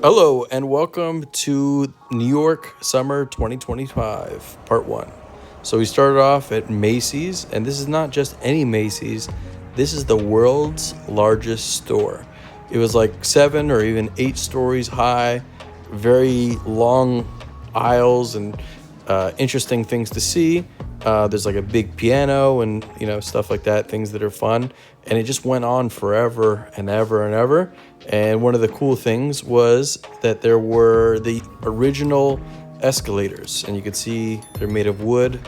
Hello and welcome to New York Summer 2025, Part 1. So we started off at Macy's, and this is not just any Macy's, this is the world's largest store. It was like 7 or even 8 stories high, very long aisles and interesting things to see. There's like a big piano and stuff like that, things that are fun, and it just went on forever and ever and ever. And one of the cool things was that there were the original escalators, and you could see they're made of wood,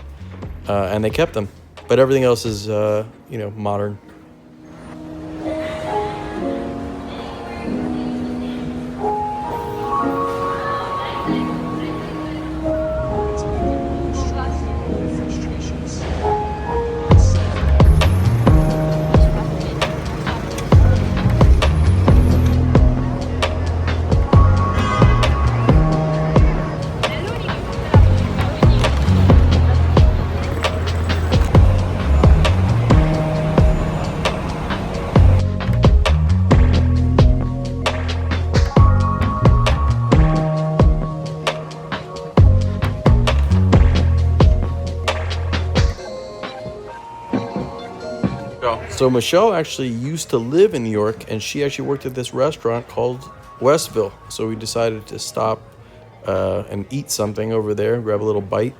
and they kept them, but everything else is modern. So Michelle actually used to live in New York, and she actually worked at this restaurant called Westville. So we decided to stop and eat something over there, grab a little bite.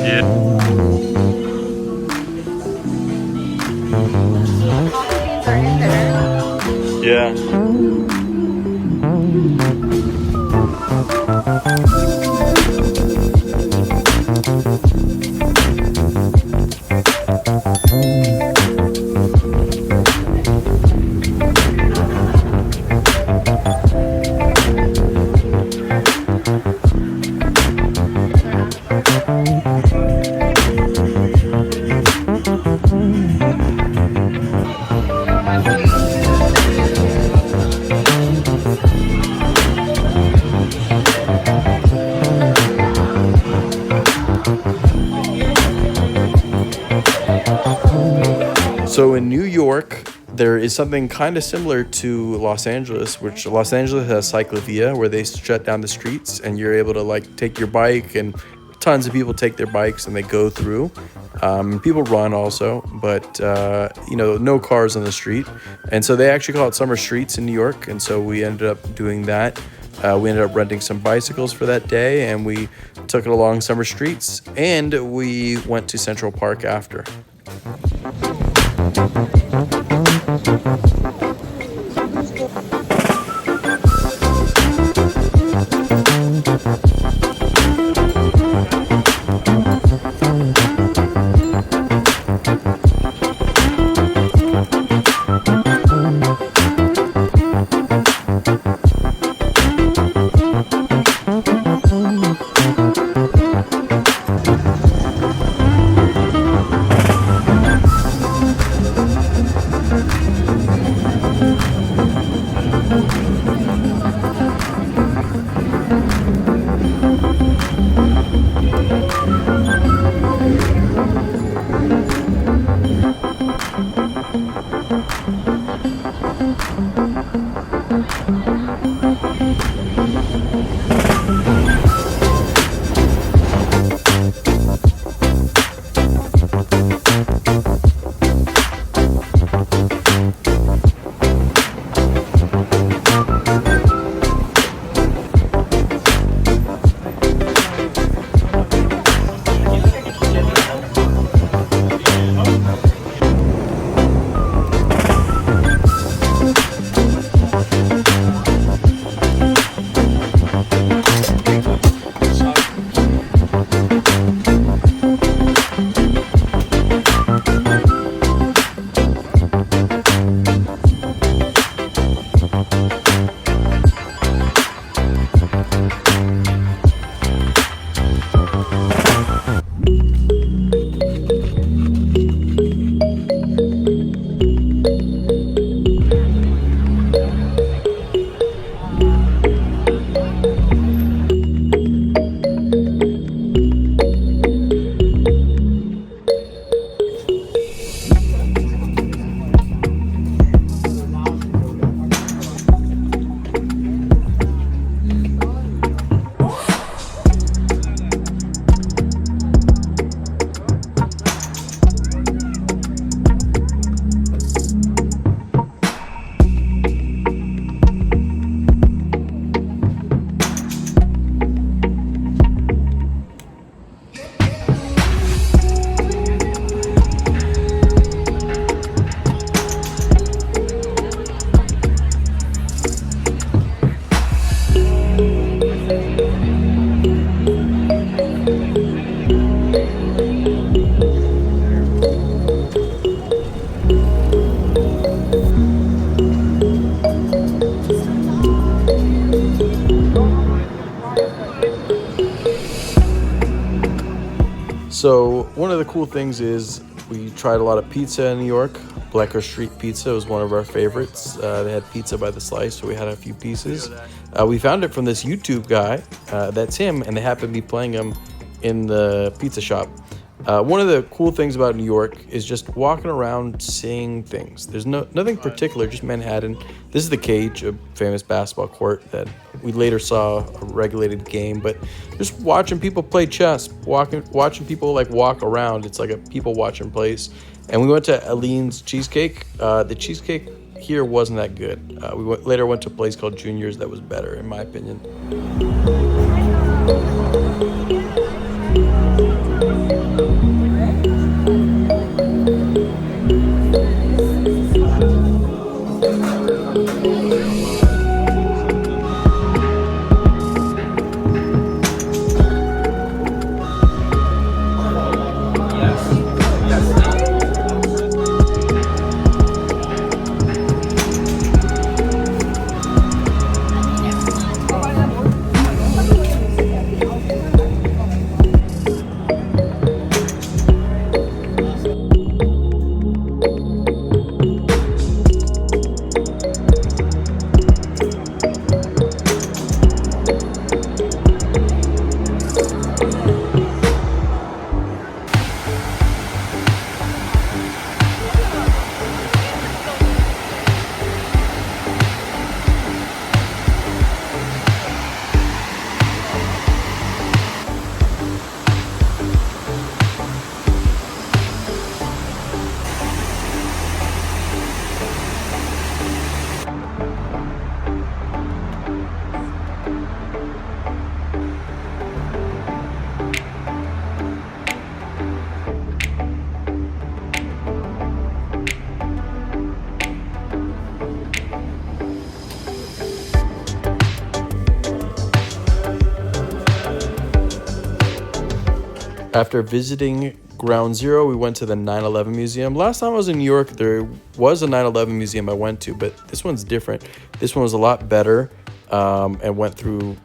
Yeah. Yeah. So in New York, there is something kind of similar to Los Angeles, which Los Angeles has cyclovia, where they shut down the streets and you're able to like take your bike, and tons of people take their bikes and they go through. People run also, but no cars on the street. And so they actually call it Summer Streets in New York. And so we ended up doing that. We ended up renting some bicycles for that day, and we took it along Summer Streets, and we went to Central Park after. one of the cool things is we tried a lot of pizza in New York. Bleecker Street Pizza was one of our favorites. They had pizza by the slice, so we had a few pieces. We found it from this YouTube guy. That's him, and they happened to be playing him in the pizza shop. One of the cool things about New York is just walking around seeing things. There's nothing particular, just Manhattan. This is the Cage, a famous basketball court that we later saw a regulated game. But just watching people play chess, watching people like walk around. It's like a people watching place. And we went to Aline's Cheesecake. The cheesecake here wasn't that good. We later went to a place called Junior's that was better, in my opinion. After visiting Ground Zero, we went to the 9/11 Museum. Last time I was in New York, there was a 9/11 museum I went to, but this one's different. This one was a lot better and went through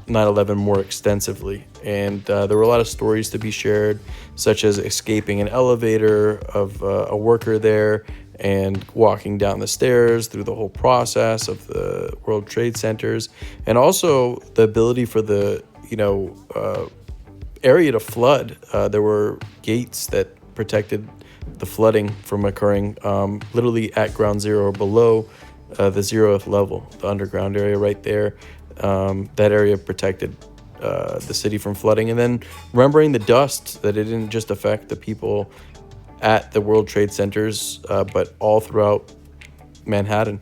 9/11 more extensively. And there were a lot of stories to be shared, such as escaping an elevator of a worker there and walking down the stairs through the whole process of the World Trade Centers, and also the ability for the, area to flood. There were gates that protected the flooding from occurring literally at Ground Zero or below the 0th level, the underground area right there. That area protected the city from flooding. And then remembering the dust, that it didn't just affect the people at the World Trade Centers, but all throughout Manhattan.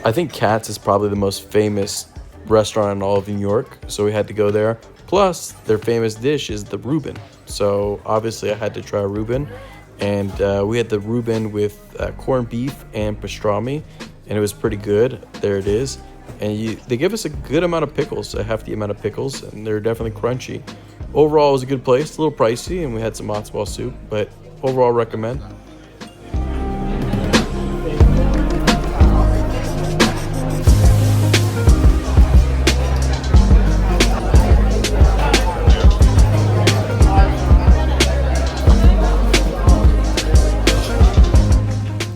I think Katz is probably the most famous restaurant in all of New York, so we had to go there. Plus, their famous dish is the Reuben. So obviously I had to try Reuben, and we had the Reuben with corned beef and pastrami, and it was pretty good. There it is. And they give us a good amount of pickles, a hefty amount of pickles, and they're definitely crunchy. Overall, it was a good place, a little pricey, and we had some matzo ball soup, but overall recommend.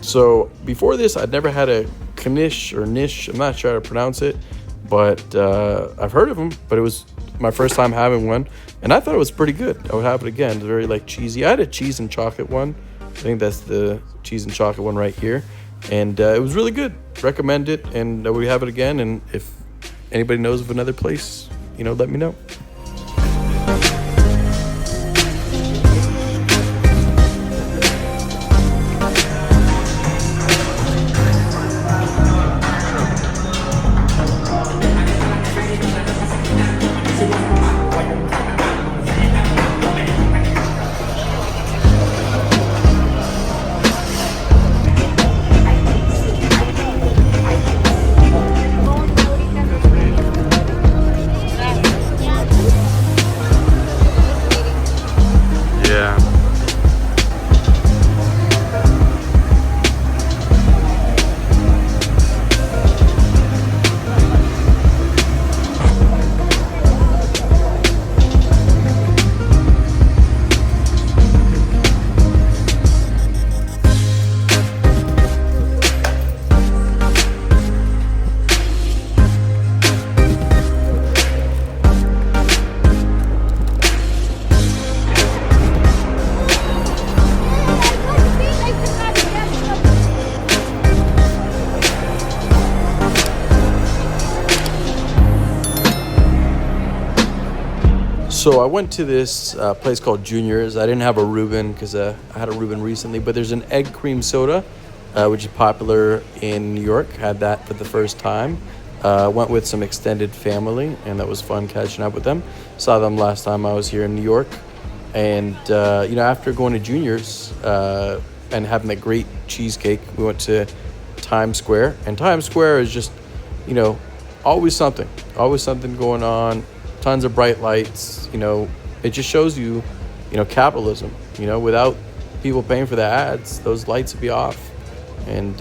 So before this, I'd never had a knish or niche. I'm not sure how to pronounce it, but I've heard of them. But it was my first time having one, and I thought it was pretty good. I would have it again. It's very cheesy. I had a cheese and chocolate one. I think that's the cheese and chocolate one right here, and it was really good. Recommend it, and we have it again. And if anybody knows of another place, let me know. So I went to this place called Junior's. I didn't have a Reuben because I had a Reuben recently, but there's an egg cream soda, which is popular in New York. Had that for the first time. Went with some extended family, and that was fun catching up with them. Saw them last time I was here in New York. And, after going to Junior's and having that great cheesecake, we went to Times Square. And Times Square is just, always something going on. Tons of bright lights. It just shows you, capitalism. Without people paying for the ads, those lights would be off. And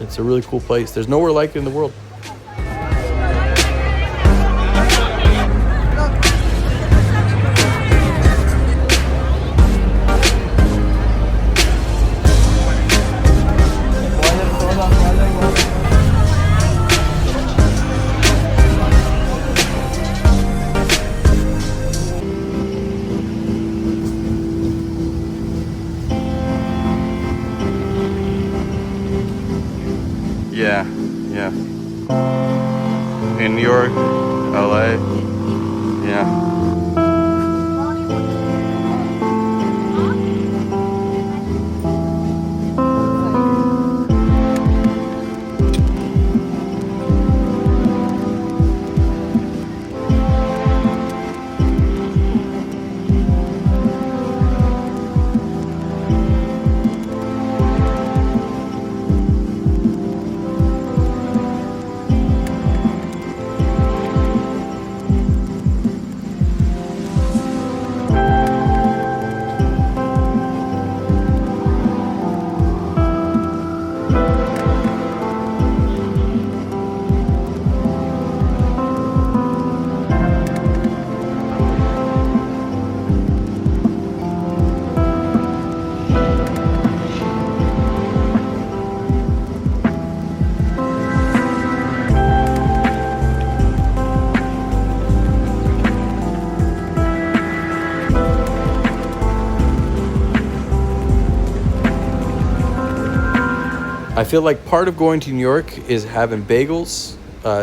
it's a really cool place. There's nowhere like it in the world. Yeah. In New York, LA. Yeah. I feel like part of going to New York is having bagels,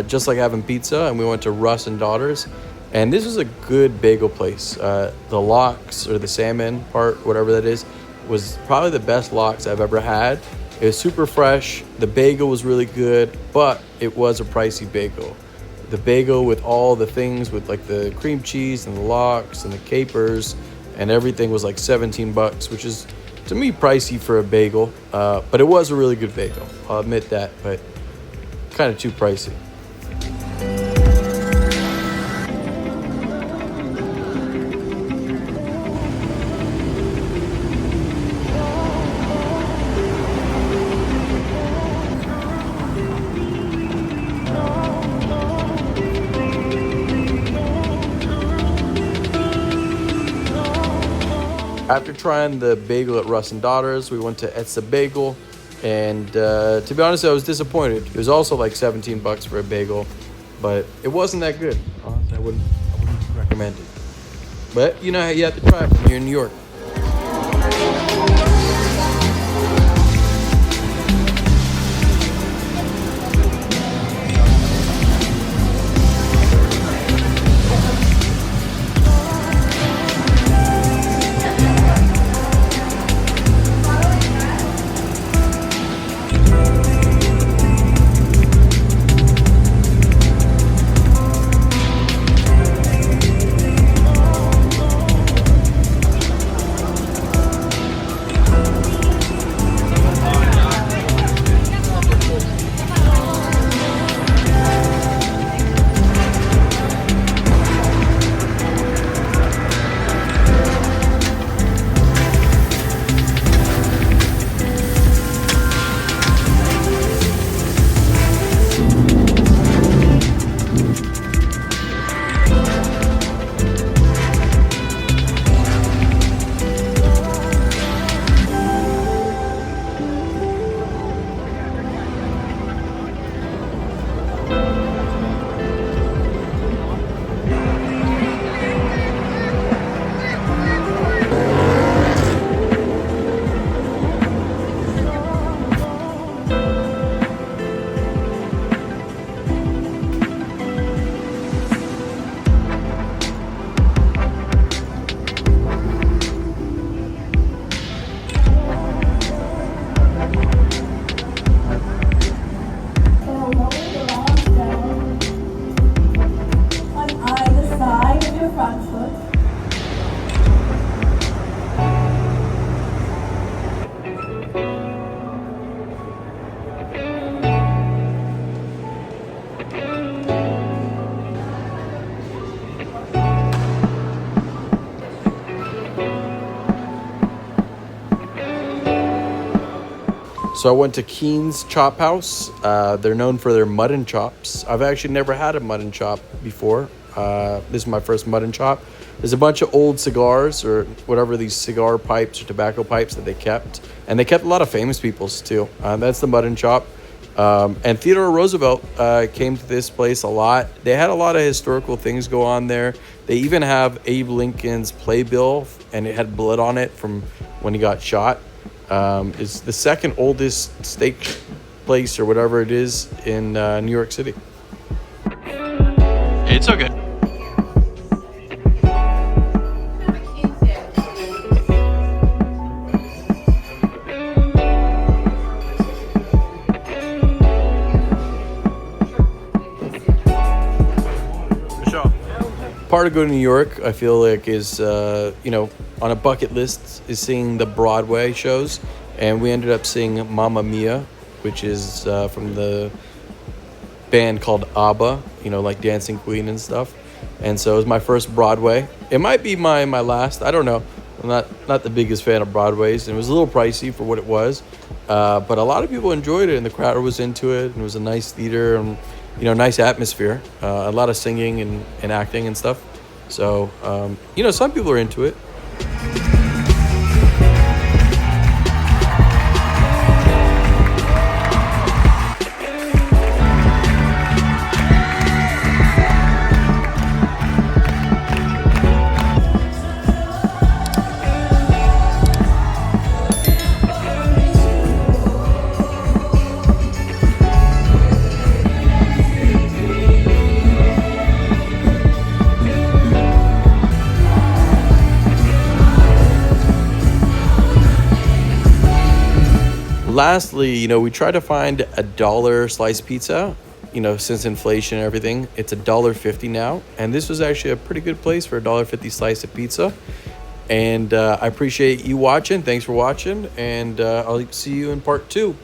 just like having pizza. And we went to Russ and Daughters, and this was a good bagel place. The lox, or the salmon part, whatever that is, was probably the best lox I've ever had. It was super fresh. The bagel was really good, but it was a pricey bagel. The bagel with all the things, with like the cream cheese and the lox and the capers and everything, was like $17, which is, to me, pricey for a bagel, but it was a really good bagel. I'll admit that, but kind of too pricey. After trying the bagel at Russ and Daughters, we went to Etsa Bagel, and to be honest, I was disappointed. It was also like $17 for a bagel, but it wasn't that good. Honestly, I wouldn't recommend it. But you have to try it when you're in New York. So I went to Keen's Chop House. They're known for their mutton chops. I've actually never had a mutton chop before. This is my first mutton chop. There's a bunch of old cigars or whatever, these cigar pipes or tobacco pipes that they kept. And they kept a lot of famous people's too. That's the mutton chop. And Theodore Roosevelt came to this place a lot. They had a lot of historical things go on there. They even have Abe Lincoln's playbill, and it had blood on it from when he got shot. It's the second oldest steak place or whatever it is in New York City. It's okay. Michelle. Part of going to New York, I feel like, is on a bucket list is seeing the Broadway shows, and we ended up seeing Mamma Mia, which is from the band called ABBA, like Dancing Queen and stuff. And so it was my first Broadway. It might be my last. I don't know. I'm not the biggest fan of Broadways, and it was a little pricey for what it was, but a lot of people enjoyed it, and the crowd was into it, and it was a nice theater and nice atmosphere, a lot of singing and acting and stuff. So some people are into it. Lastly, we try to find a dollar sliced pizza. Since inflation and everything, it's $1.50 now. And this was actually a pretty good place for $1.50 slice of pizza. And I appreciate you watching. Thanks for watching. And I'll see you in part 2.